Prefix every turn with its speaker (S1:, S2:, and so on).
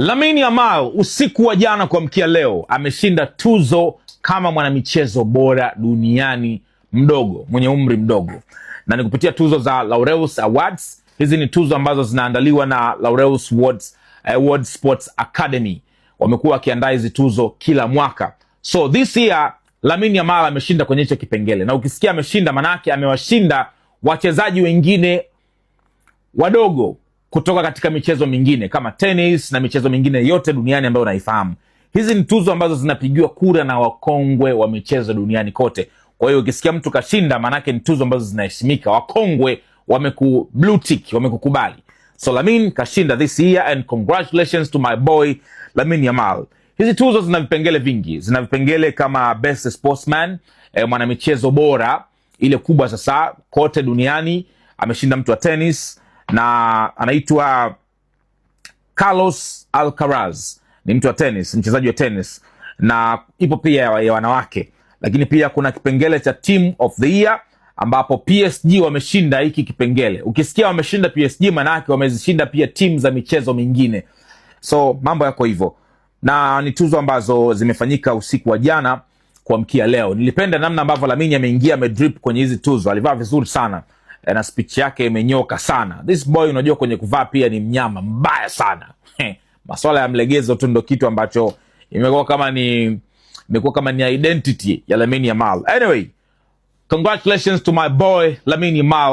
S1: Lamine Yamal usiku wa jana kuamkia leo ameshinda tuzo kama mwanamichezo bora duniani mdogo, mwenye umri mdogo, na ni kupitia tuzo za Laureus Awards. Hizi ni tuzo ambazo zinaandaliwa na Laureus World Sports Academy. Wamekuwa wakiandaa hizi tuzo kila mwaka. So this year Lamine Yamal ameshinda kwenye hicho kipengele, na ukisikia ameshinda manake amewashinda wachezaji wengine wadogo kutoka katika michezo mingine kama tennis na michezo mingine yote duniani ambayo unaifahamu. Hizi ni tuzo ambazo zinapigiwa kura na wakongwe wa michezo duniani kote. Kwa hiyo ukisikia mtu kashinda manake ni tuzo ambazo zinaheshimika. Wakongwe blue tick, wamekukubali. So Lamine kashinda this year and congratulations to my boy Lamine Yamal. Hizi tuzo zina vipengele vingi. Zina vipengele kama best sportsman, mwanamichezo bora, ile kubwa sasa kote duniani. Ameshinda mtu wa tennis na anaitwa Carlos Alcaraz, ni mtu wa tennis, mchezaji wa tennis, na ipo pia ya wanawake. Lakini pia kuna kipengele cha team of the year ambapo PSG wameshinda hiki kipengele. Ukisikia wameshinda PSG manake wamezishinda pia timu za michezo mingine. So mambo yako hivyo, na ni tuzo ambazo zimefanyika usiku wa jana kuamkia leo. Nilipenda namna ambavyo Lamine ameingia, amedrip kwenye hizi tuzo, alivaa vizuri sana na speech yake imenyoka sana. This boy unajua kwenye kuvaa pia ni mnyama mbaya sana. Masuala ya mlegezo tu ndo kitu ambacho imekuwa kama ni identity ya Lamine Yamal. Anyway, congratulations to my boy Lamine Yamal.